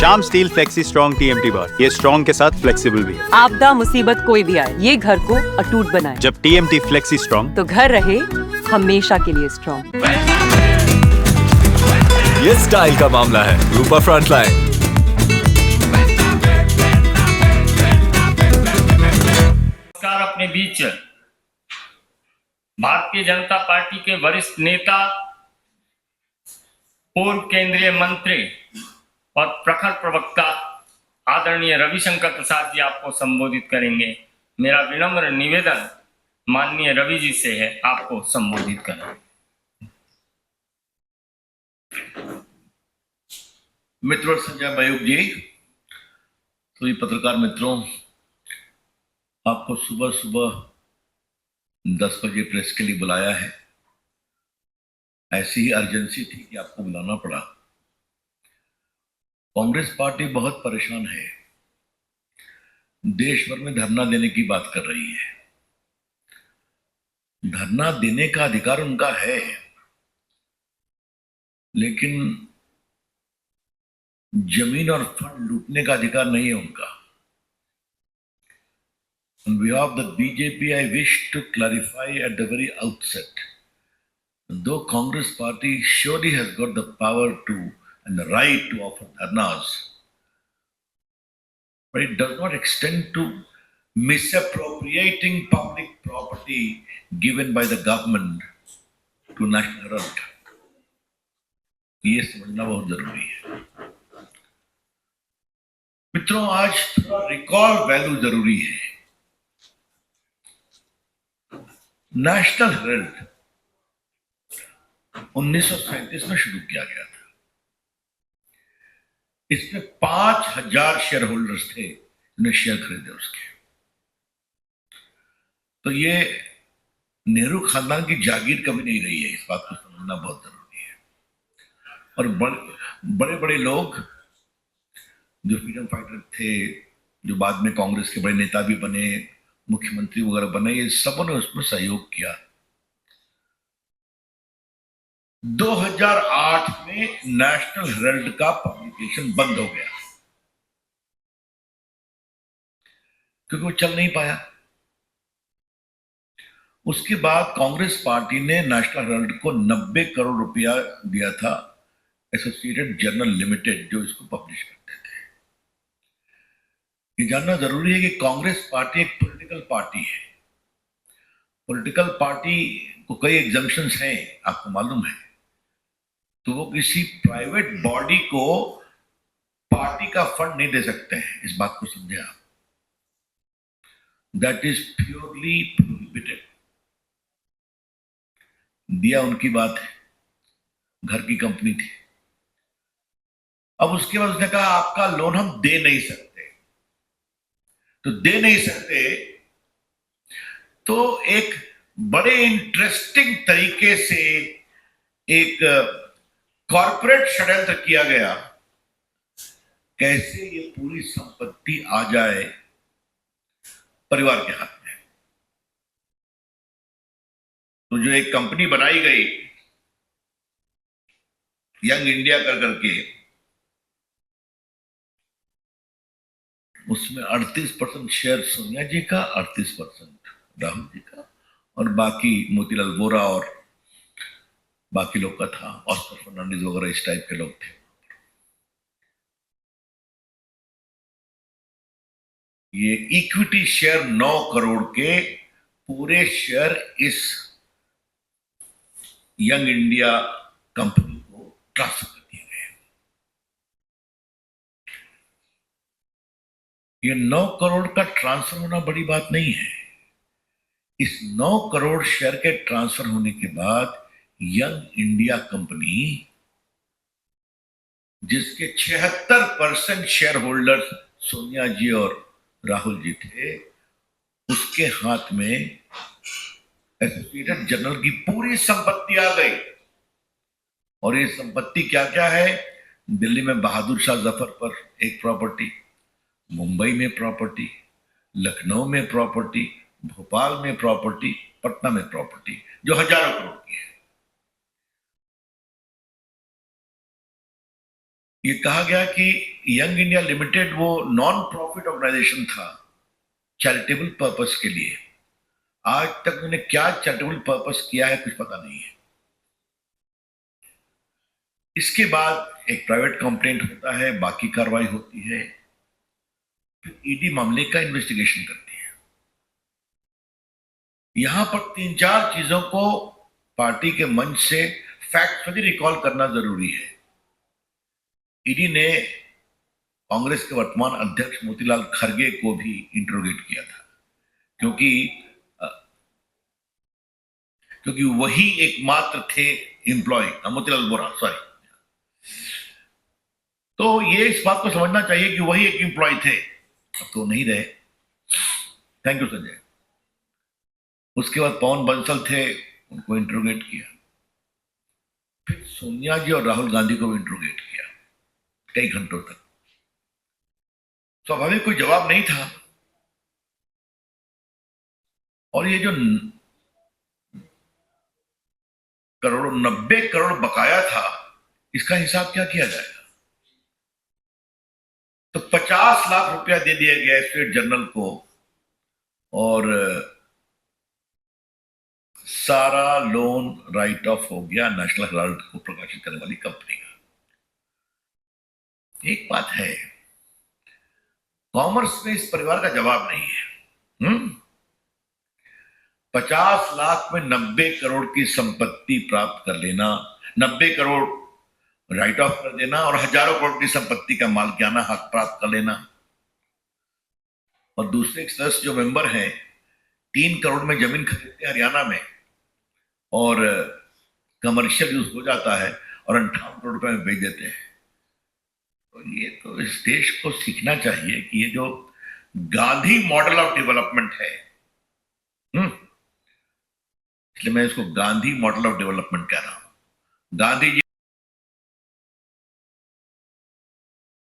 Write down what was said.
Shyam steel flexi strong TMT बार, ये strong के साथ फ्लेक्सिबल भी है। आपदा मुसीबत कोई भी आए, ये घर को अटूट बनाए। जब टीएमटी फ्लेक्सी स्ट्रॉन्ग, तो घर रहे हमेशा के लिए स्ट्रॉन्ग। ये स्टाइल का मामला है। रूपा फ्रंटलाइन। अपने बीच भारतीय जनता पार्टी के वरिष्ठ नेता, पूर्व केंद्रीय मंत्री और प्रखर प्रवक्ता आदरणीय रविशंकर प्रसाद जी आपको संबोधित करेंगे। मेरा विनम्र निवेदन माननीय रवि जी से है, आपको संबोधित करें। मित्र संजय मयूख जी, सभी पत्रकार मित्रों, आपको सुबह सुबह 10 बजे प्रेस के लिए बुलाया है। ऐसी ही अर्जेंसी थी कि आपको बुलाना पड़ा। कांग्रेस पार्टी बहुत परेशान है, देश भर में धरना देने की बात कर रही है। धरना देने का अधिकार उनका है, लेकिन जमीन और फंड लूटने का अधिकार नहीं है उनका। On behalf of the BJP, I wish to clarify at the very outset, though Congress party surely has got the power to and the right to offer dharnas, but it does not extend to misappropriating public property given by the government to National Herald. ये समझना बहुत जरूरी है। मित्रों, आज थोड़ा recall value जरूरी है। नेशनल हेराल्ड 1937 में शुरू किया गया था। इसमें 5000 शेयर होल्डर्स थे जिन्हें शेयर खरीदे उसके। तो ये नेहरू खानदान की जागीर कभी नहीं रही है, इस बात को समझना बहुत जरूरी है। और बड़े बड़े लोग जो फ्रीडम फाइटर थे, जो बाद में कांग्रेस के बड़े नेता भी बने, मुख्यमंत्री वगैरह बने, ये सबों ने उसमें सहयोग किया। 2008 में नेशनल हेराल्ड का पब्लिकेशन बंद हो गया क्योंकि वो चल नहीं पाया। उसके बाद कांग्रेस पार्टी ने नेशनल हेराल्ड को 90 करोड़ रुपया दिया था, एसोसिएटेड जर्नल लिमिटेड, जो इसको पब्लिश करते थे। ये जानना जरूरी है कि कांग्रेस पार्टी एक पॉलिटिकल पार्टी है। पॉलिटिकल पार्टी को कई एग्जम्पशंस हैं, आपको मालूम है। तो वो किसी प्राइवेट बॉडी को पार्टी का फंड नहीं दे सकते हैं, इस बात को समझे आप। That is purely prohibited. दिया उनकी बात है, घर की कंपनी थी। अब उसके बाद उसने कहा आपका लोन हम दे नहीं सकते। तो दे नहीं सकते तो एक बड़े इंटरेस्टिंग तरीके से एक कॉर्पोरेट षड्यंत्र किया गया, कैसे ये पूरी संपत्ति आ जाए परिवार के हाथ में। तो जो एक कंपनी बनाई गई यंग इंडिया कर करके, उसमें 38% शेयर सोनिया जी का, 38% राहुल जी का, और बाकी मोतीलाल वोरा और बाकी लोग का था, ऑस्कर फर्नांडिस वगैरह इस टाइप के लोग थे। ये इक्विटी शेयर 9 करोड़ के पूरे शेयर इस यंग इंडिया कंपनी को ट्रांसफर कर दिए गए। ये 9 करोड़ का ट्रांसफर होना बड़ी बात नहीं है। इस 9 करोड़ शेयर के ट्रांसफर होने के बाद यंग इंडिया कंपनी, जिसके 76% शेयर होल्डर्स सोनिया जी और राहुल जी थे, उसके हाथ में एसोसिएटेड जर्नल की पूरी संपत्ति आ गई। और ये संपत्ति क्या क्या है? दिल्ली में बहादुर शाह जफर पर एक प्रॉपर्टी, मुंबई में प्रॉपर्टी, लखनऊ में प्रॉपर्टी, भोपाल में प्रॉपर्टी, पटना में प्रॉपर्टी, जो हजारों करोड़ की है। ये कहा गया कि यंग इंडिया लिमिटेड वो नॉन प्रॉफिट ऑर्गेनाइजेशन था चैरिटेबल पर्पस के लिए। आज तक उन्होंने क्या चैरिटेबल पर्पस किया है कुछ पता नहीं है। इसके बाद एक प्राइवेट कंप्लेंट होता है, बाकी कार्रवाई होती है, फिर ईडी मामले का इन्वेस्टिगेशन करती है। यहां पर 3-4 चीजों को पार्टी के मंच से फैक्चुअली रिकॉल करना जरूरी है। ईडी ने कांग्रेस के वर्तमान अध्यक्ष मोतीलाल खरगे को भी इंट्रोगेट किया था, क्योंकि वही एकमात्र थे एम्प्लॉय, मोतीलाल वोरा, सॉरी। तो ये इस बात को समझना चाहिए कि वही एक एम्प्लॉय थे, अब तो नहीं रहे। Thank you Sanjay. उसके बाद पवन बंसल थे, उनको इंट्रोगेट किया। फिर सोनिया जी और राहुल गांधी को भी इंट्रोगेट किया कई घंटों तक। स्वाभाविक कोई जवाब नहीं था। और ये जो 90 करोड़ बकाया था, इसका हिसाब क्या किया जाएगा? तो 50 लाख रुपया दे दिया गया स्टेट जनरल को और सारा लोन राइट ऑफ हो गया नेशनल हेराल्ड को प्रकाशित करने वाली कंपनी का। एक बात है, कॉमर्स में इस परिवार का जवाब नहीं है। 50 लाख में 90 करोड़ की संपत्ति प्राप्त कर लेना, 90 करोड़ राइट ऑफ कर देना और हजारों करोड़ की संपत्ति का मालिकाना हक प्राप्त कर लेना। और दूसरे सदस्य जो मेंबर हैं 3 करोड़ में जमीन खरीदते हैं हरियाणा में और कमर्शियल यूज हो जाता है और 58 करोड़ रुपए में बेच देते हैं। तो ये तो इस देश को सीखना चाहिए कि ये जो गांधी मॉडल ऑफ डेवलपमेंट है, इसलिए मैं इसको गांधी मॉडल ऑफ डेवलपमेंट कह रहा हूं। गांधी जी